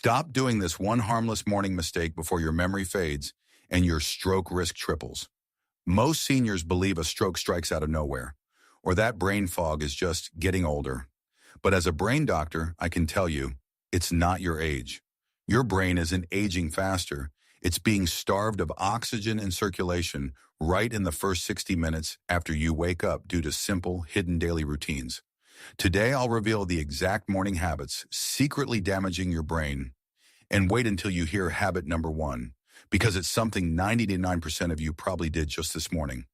Stop doing this one harmless morning mistake before your memory fades and your stroke risk triples. Most seniors believe a stroke strikes out of nowhere, or that brain fog is just getting older. But as a brain doctor, I can tell you, it's not your age. Your brain isn't aging faster. It's being starved of oxygen and circulation right in the first 60 minutes after you wake up due to simple, hidden daily routines. Today, I'll reveal the exact morning habits secretly damaging your brain. And wait until you hear habit number 1, because it's something 99% of you probably did just this morning.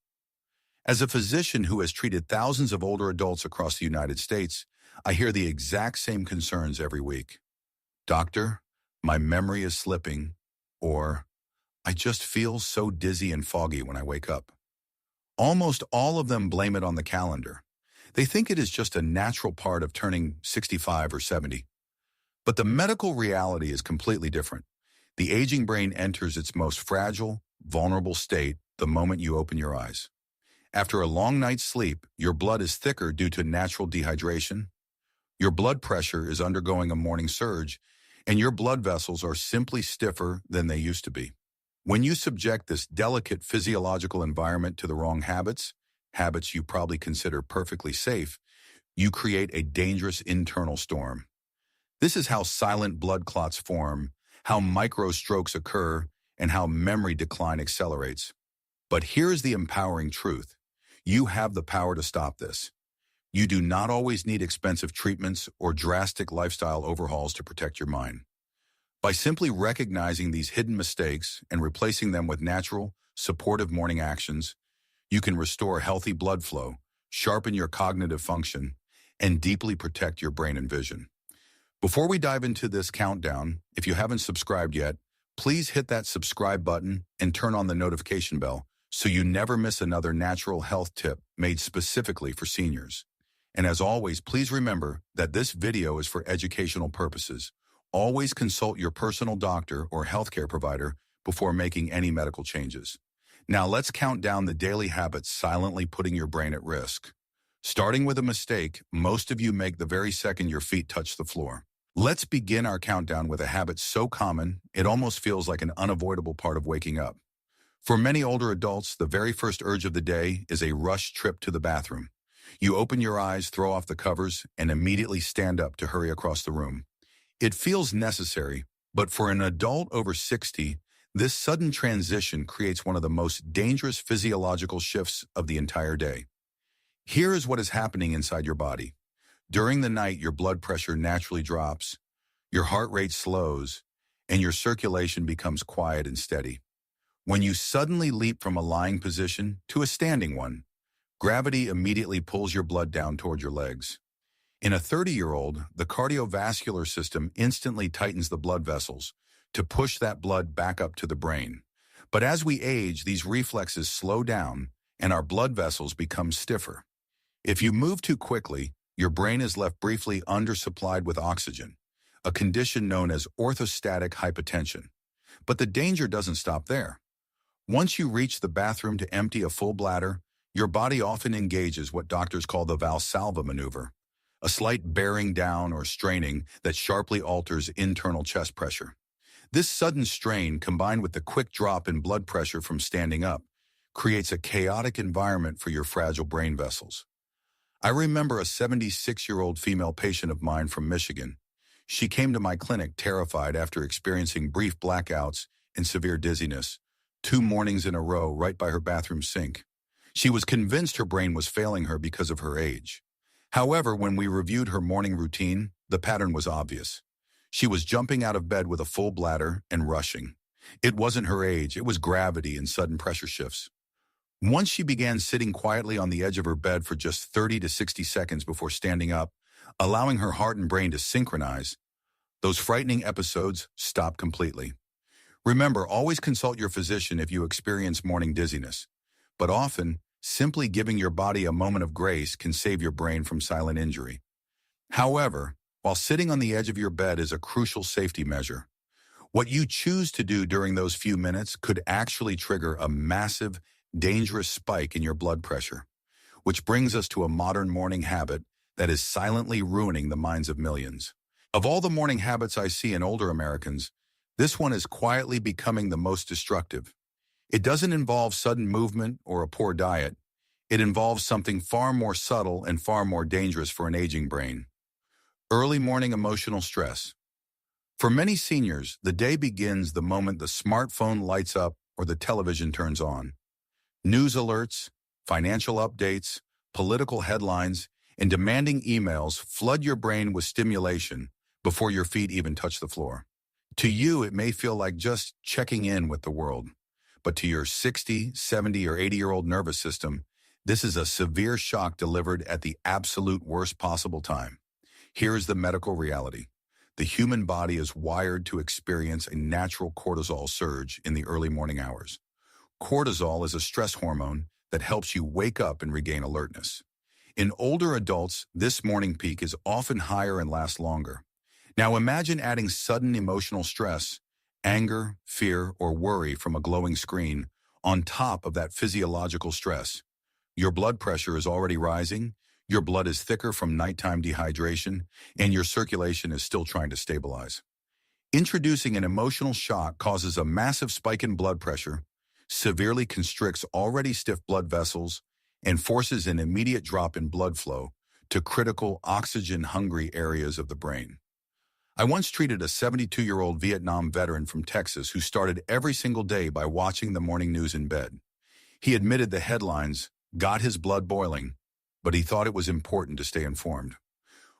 As a physician who has treated thousands of older adults across the United States, I hear the exact same concerns every week. Doctor, my memory is slipping, or I just feel so dizzy and foggy when I wake up. Almost all of them blame it on the calendar. They think it is just a natural part of turning 65 or 70. But the medical reality is completely different. The aging brain enters its most fragile, vulnerable state the moment you open your eyes. After a long night's sleep, your blood is thicker due to natural dehydration. Your blood pressure is undergoing a morning surge, and your blood vessels are simply stiffer than they used to be. When you subject this delicate physiological environment to the wrong habits you probably consider perfectly safe, you create a dangerous internal storm. This is how silent blood clots form, how microstrokes occur, and how memory decline accelerates. But here's the empowering truth. You have the power to stop this. You do not always need expensive treatments or drastic lifestyle overhauls to protect your mind. By simply recognizing these hidden mistakes and replacing them with natural, supportive morning actions, you can restore healthy blood flow, sharpen your cognitive function, and deeply protect your brain and vision. Before we dive into this countdown, if you haven't subscribed yet, please hit that subscribe button and turn on the notification bell so you never miss another natural health tip made specifically for seniors. And as always, please remember that this video is for educational purposes. Always consult your personal doctor or healthcare provider before making any medical changes. Now let's count down the daily habits silently putting your brain at risk. Starting with a mistake most of you make the very second your feet touch the floor. Let's begin our countdown with a habit so common it almost feels like an unavoidable part of waking up. For many older adults, the very first urge of the day is a rush trip to the bathroom. You open your eyes, throw off the covers, and immediately stand up to hurry across the room. It feels necessary, but for an adult over 60, this sudden transition creates one of the most dangerous physiological shifts of the entire day. Here is what is happening inside your body. During the night, your blood pressure naturally drops, your heart rate slows, and your circulation becomes quiet and steady. When you suddenly leap from a lying position to a standing one, gravity immediately pulls your blood down toward your legs. In a 30-year-old, the cardiovascular system instantly tightens the blood vessels to push that blood back up to the brain. But as we age, these reflexes slow down and our blood vessels become stiffer. If you move too quickly, your brain is left briefly undersupplied with oxygen, a condition known as orthostatic hypotension. But the danger doesn't stop there. Once you reach the bathroom to empty a full bladder, your body often engages what doctors call the Valsalva maneuver, a slight bearing down or straining that sharply alters internal chest pressure. This sudden strain, combined with the quick drop in blood pressure from standing up, creates a chaotic environment for your fragile brain vessels. I remember a 76-year-old female patient of mine from Michigan. She came to my clinic terrified after experiencing brief blackouts and severe dizziness, 2 mornings in a row right by her bathroom sink. She was convinced her brain was failing her because of her age. However, when we reviewed her morning routine, the pattern was obvious. She was jumping out of bed with a full bladder and rushing. It wasn't her age, it was gravity and sudden pressure shifts. Once she began sitting quietly on the edge of her bed for just 30 to 60 seconds before standing up, allowing her heart and brain to synchronize, those frightening episodes stopped completely. Remember, always consult your physician if you experience morning dizziness. But often, simply giving your body a moment of grace can save your brain from silent injury. However, while sitting on the edge of your bed is a crucial safety measure, what you choose to do during those few minutes could actually trigger a massive, dangerous spike in your blood pressure, which brings us to a modern morning habit that is silently ruining the minds of millions. Of all the morning habits I see in older Americans, this one is quietly becoming the most destructive. It doesn't involve sudden movement or a poor diet. It involves something far more subtle and far more dangerous for an aging brain. Early morning emotional stress. For many seniors, the day begins the moment the smartphone lights up or the television turns on. News alerts, financial updates, political headlines, and demanding emails flood your brain with stimulation before your feet even touch the floor. To you, it may feel like just checking in with the world. But to your 60, 70, or 80-year-old nervous system, this is a severe shock delivered at the absolute worst possible time. Here is the medical reality. The human body is wired to experience a natural cortisol surge in the early morning hours. Cortisol is a stress hormone that helps you wake up and regain alertness. In older adults, this morning peak is often higher and lasts longer. Now imagine adding sudden emotional stress, anger, fear, or worry from a glowing screen on top of that physiological stress. Your blood pressure is already rising, your blood is thicker from nighttime dehydration, and your circulation is still trying to stabilize. Introducing an emotional shock causes a massive spike in blood pressure, severely constricts already stiff blood vessels, and forces an immediate drop in blood flow to critical oxygen-hungry areas of the brain. I once treated a 72-year-old Vietnam veteran from Texas who started every single day by watching the morning news in bed. He admitted the headlines got his blood boiling, but he thought it was important to stay informed.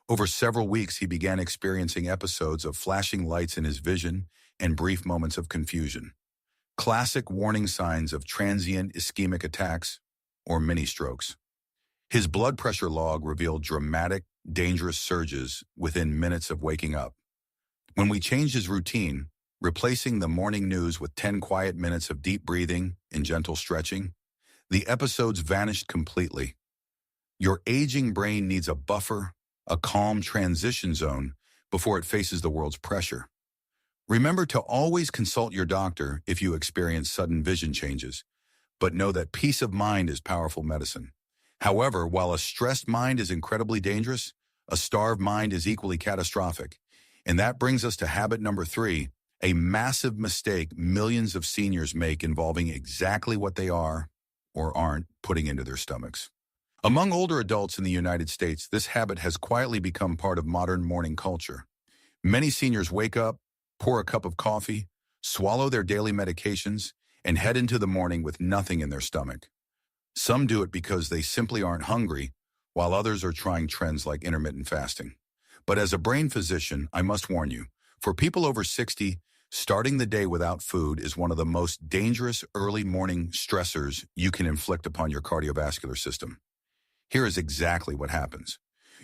Over several weeks, he began experiencing episodes of flashing lights in his vision and brief moments of confusion. Classic warning signs of transient ischemic attacks or mini-strokes. His blood pressure log revealed dramatic, dangerous surges within minutes of waking up. When we changed his routine, replacing the morning news with 10 quiet minutes of deep breathing and gentle stretching, the episodes vanished completely. Your aging brain needs a buffer, a calm transition zone before it faces the world's pressure. Remember to always consult your doctor if you experience sudden vision changes, but know that peace of mind is powerful medicine. However, while a stressed mind is incredibly dangerous, a starved mind is equally catastrophic. And that brings us to habit number 3, a massive mistake millions of seniors make involving exactly what they are or aren't putting into their stomachs. Among older adults in the United States, this habit has quietly become part of modern morning culture. Many seniors wake up, pour a cup of coffee, swallow their daily medications, and head into the morning with nothing in their stomach. Some do it because they simply aren't hungry, while others are trying trends like intermittent fasting. But as a brain physician, I must warn you, for people over 60, starting the day without food is one of the most dangerous early morning stressors you can inflict upon your cardiovascular system. Here is exactly what happens.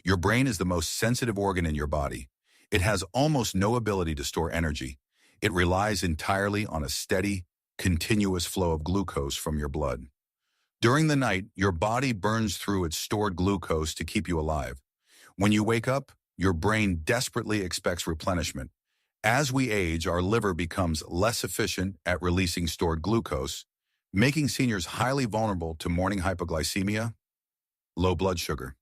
Your brain is the most sensitive organ in your body. It has almost no ability to store energy. It relies entirely on a steady, continuous flow of glucose from your blood. During the night, your body burns through its stored glucose to keep you alive. When you wake up, your brain desperately expects replenishment. As we age, our liver becomes less efficient at releasing stored glucose, making seniors highly vulnerable to morning hypoglycemia, low blood sugar.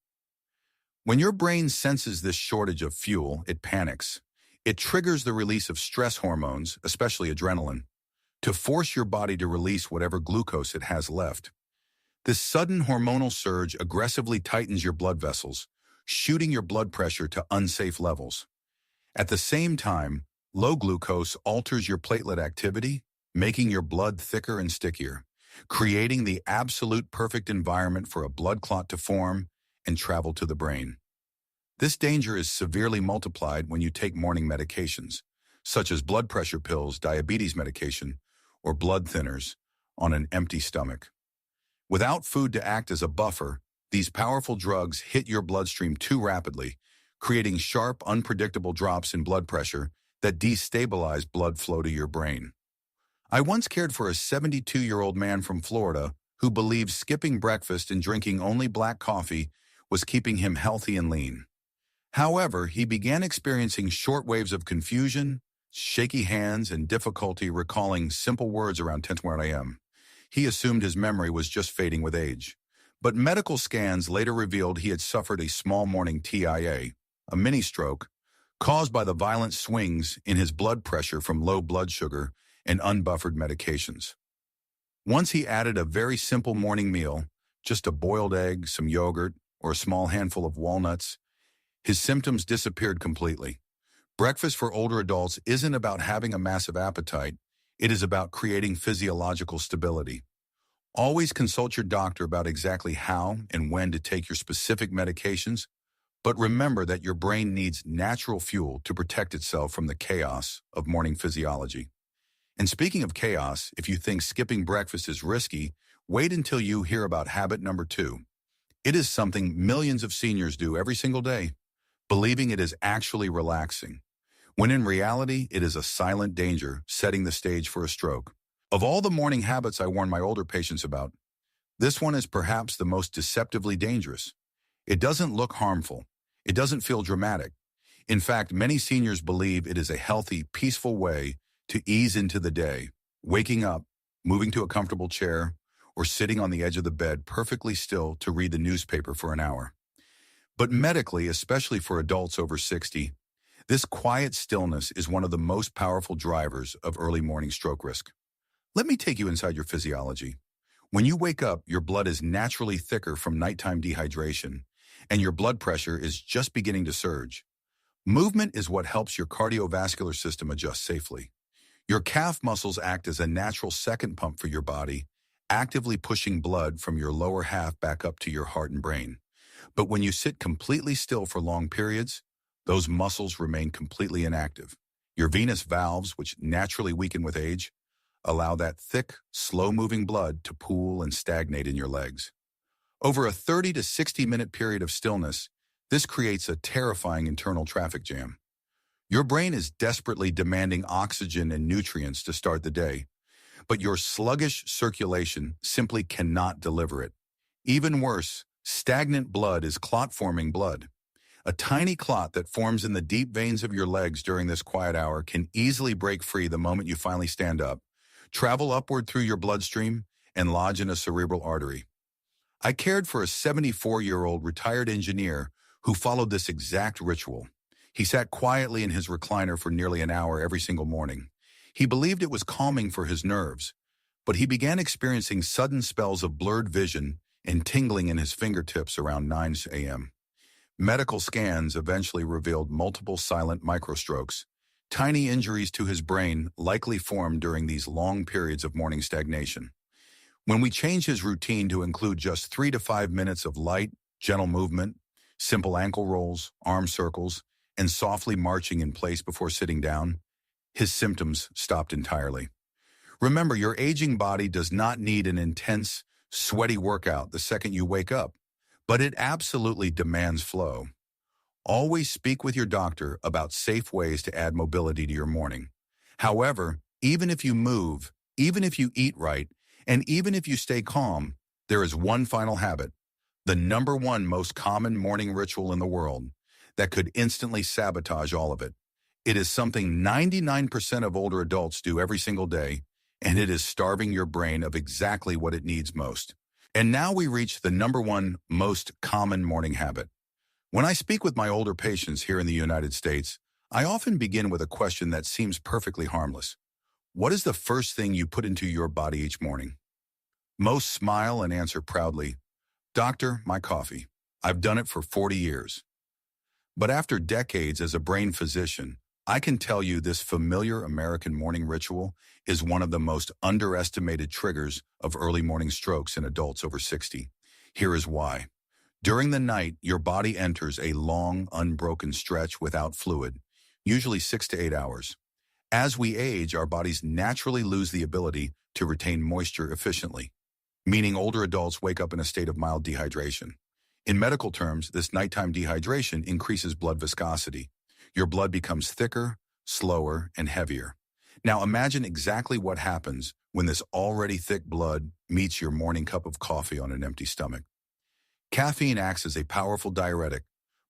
When your brain senses this shortage of fuel, it panics. It triggers the release of stress hormones, especially adrenaline, to force your body to release whatever glucose it has left. This sudden hormonal surge aggressively tightens your blood vessels, shooting your blood pressure to unsafe levels. At the same time, low glucose alters your platelet activity, making your blood thicker and stickier, creating the absolute perfect environment for a blood clot to form and travel to the brain. This danger is severely multiplied when you take morning medications, such as blood pressure pills, diabetes medication, or blood thinners, on an empty stomach. Without food to act as a buffer, these powerful drugs hit your bloodstream too rapidly, creating sharp, unpredictable drops in blood pressure that destabilize blood flow to your brain. I once cared for a 72-year-old man from Florida who believed skipping breakfast and drinking only black coffee was keeping him healthy and lean. However, he began experiencing short waves of confusion, shaky hands, and difficulty recalling simple words around 10 a.m. He assumed his memory was just fading with age. But medical scans later revealed he had suffered a small morning TIA, a mini-stroke, caused by the violent swings in his blood pressure from low blood sugar and unbuffered medications. Once he added a very simple morning meal, just a boiled egg, some yogurt, or a small handful of walnuts, his symptoms disappeared completely. Breakfast for older adults isn't about having a massive appetite. It is about creating physiological stability. Always consult your doctor about exactly how and when to take your specific medications, but remember that your brain needs natural fuel to protect itself from the chaos of morning physiology. And speaking of chaos, if you think skipping breakfast is risky, wait until you hear about habit number 2. It is something millions of seniors do every single day, believing it is actually relaxing, when in reality, it is a silent danger setting the stage for a stroke. Of all the morning habits I warn my older patients about, this one is perhaps the most deceptively dangerous. It doesn't look harmful. It doesn't feel dramatic. In fact, many seniors believe it is a healthy, peaceful way to ease into the day, waking up, moving to a comfortable chair, or sitting on the edge of the bed perfectly still to read the newspaper for an hour. But medically, especially for adults over 60, this quiet stillness is one of the most powerful drivers of early morning stroke risk. Let me take you inside your physiology. When you wake up, your blood is naturally thicker from nighttime dehydration, and your blood pressure is just beginning to surge. Movement is what helps your cardiovascular system adjust safely. Your calf muscles act as a natural second pump for your body, actively pushing blood from your lower half back up to your heart and brain. But when you sit completely still for long periods, those muscles remain completely inactive. Your venous valves, which naturally weaken with age, allow that thick, slow-moving blood to pool and stagnate in your legs. Over a 30 to 60-minute period of stillness, this creates a terrifying internal traffic jam. Your brain is desperately demanding oxygen and nutrients to start the day, but your sluggish circulation simply cannot deliver it. Even worse, stagnant blood is clot-forming blood. A tiny clot that forms in the deep veins of your legs during this quiet hour can easily break free the moment you finally stand up, travel upward through your bloodstream, and lodge in a cerebral artery. I cared for a 74-year-old retired engineer who followed this exact ritual. He sat quietly in his recliner for nearly an hour every single morning. He believed it was calming for his nerves, but he began experiencing sudden spells of blurred vision and tingling in his fingertips around 9 a.m. Medical scans eventually revealed multiple silent microstrokes. Tiny injuries to his brain likely formed during these long periods of morning stagnation. When we changed his routine to include just 3 to 5 minutes of light, gentle movement, simple ankle rolls, arm circles, and softly marching in place before sitting down, his symptoms stopped entirely. Remember, your aging body does not need an intense, sweaty workout the second you wake up, but it absolutely demands flow. Always speak with your doctor about safe ways to add mobility to your morning. However, even if you move, even if you eat right, and even if you stay calm, there is one final habit, the number one most common morning ritual in the world, that could instantly sabotage all of it. It is something 99% of older adults do every single day, and it is starving your brain of exactly what it needs most. And now we reach the number one most common morning habit. When I speak with my older patients here in the United States, I often begin with a question that seems perfectly harmless. What is the first thing you put into your body each morning? Most smile and answer proudly, "Doctor, my coffee. I've done it for 40 years. But after decades as a brain physician, I can tell you this familiar American morning ritual is one of the most underestimated triggers of early morning strokes in adults over 60. Here is why. During the night, your body enters a long, unbroken stretch without fluid, usually 6 to 8 hours. As we age, our bodies naturally lose the ability to retain moisture efficiently, meaning older adults wake up in a state of mild dehydration. In medical terms, this nighttime dehydration increases blood viscosity. Your blood becomes thicker, slower, and heavier. Now imagine exactly what happens when this already thick blood meets your morning cup of coffee on an empty stomach. Caffeine acts as a powerful diuretic,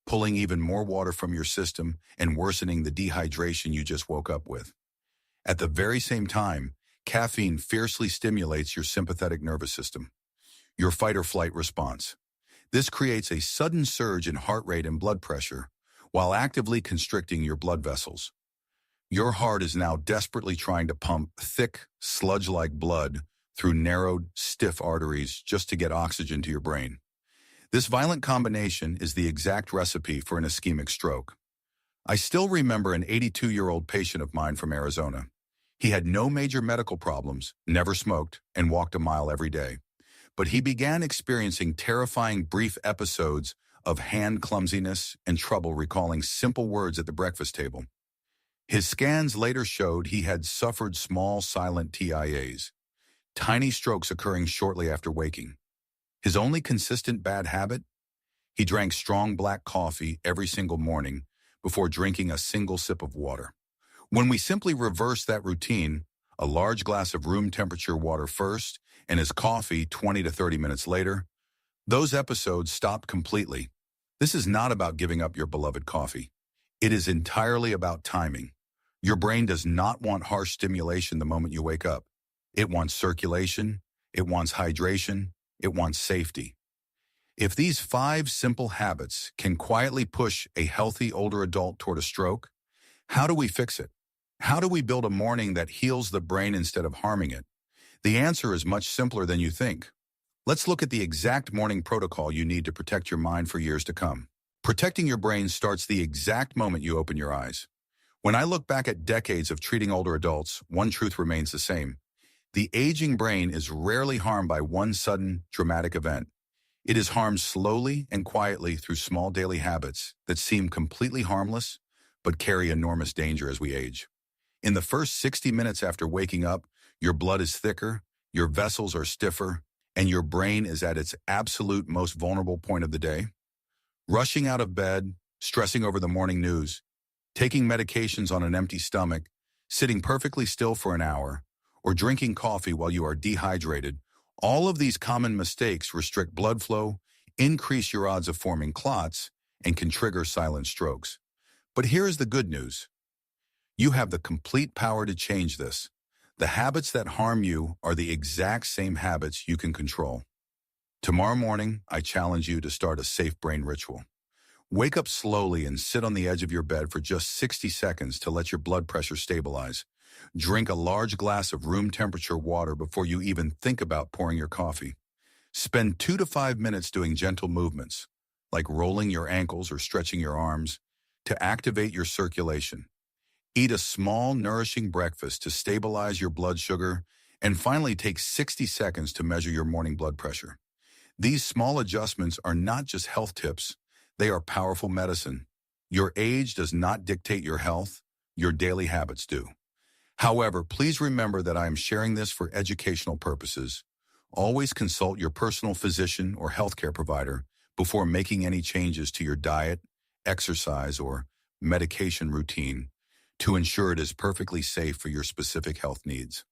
pulling even more water from your system and worsening the dehydration you just woke up with. At the very same time, caffeine fiercely stimulates your sympathetic nervous system, your fight or flight response. This creates a sudden surge in heart rate and blood pressure, while actively constricting your blood vessels. Your heart is now desperately trying to pump thick, sludge-like blood through narrowed, stiff arteries just to get oxygen to your brain. This violent combination is the exact recipe for an ischemic stroke. I still remember an 82-year-old patient of mine from Arizona. He had no major medical problems, never smoked, and walked a mile every day. But he began experiencing terrifying brief episodes of hand clumsiness and trouble recalling simple words at the breakfast table. His scans later showed he had suffered small silent TIAs, tiny strokes occurring shortly after waking. His only consistent bad habit? He drank strong black coffee every single morning before drinking a single sip of water. When we simply reversed that routine, a large glass of room temperature water first and his coffee 20 to 30 minutes later, those episodes stopped completely. This is not about giving up your beloved coffee. It is entirely about timing. Your brain does not want harsh stimulation the moment you wake up. It wants circulation, it wants hydration, it wants safety. If these 5 simple habits can quietly push a healthy older adult toward a stroke, how do we fix it? How do we build a morning that heals the brain instead of harming it? The answer is much simpler than you think. Let's look at the exact morning protocol you need to protect your mind for years to come. Protecting your brain starts the exact moment you open your eyes. When I look back at decades of treating older adults, one truth remains the same. The aging brain is rarely harmed by one sudden, dramatic event. It is harmed slowly and quietly through small daily habits that seem completely harmless, but carry enormous danger as we age. In the first 60 minutes after waking up, your blood is thicker, your vessels are stiffer, and your brain is at its absolute most vulnerable point of the day. Rushing out of bed, stressing over the morning news, taking medications on an empty stomach, sitting perfectly still for an hour, or drinking coffee while you are dehydrated, all of these common mistakes restrict blood flow, increase your odds of forming clots, and can trigger silent strokes. But here is the good news. You have the complete power to change this. The habits that harm you are the exact same habits you can control. Tomorrow morning, I challenge you to start a safe brain ritual. Wake up slowly and sit on the edge of your bed for just 60 seconds to let your blood pressure stabilize. Drink a large glass of room temperature water before you even think about pouring your coffee. Spend 2 to 5 minutes doing gentle movements, like rolling your ankles or stretching your arms, to activate your circulation. Eat a small, nourishing breakfast to stabilize your blood sugar, and finally take 60 seconds to measure your morning blood pressure. These small adjustments are not just health tips, they are powerful medicine. Your age does not dictate your health, your daily habits do. However, please remember that I am sharing this for educational purposes. Always consult your personal physician or healthcare provider before making any changes to your diet, exercise, or medication routine to ensure it is perfectly safe for your specific health needs.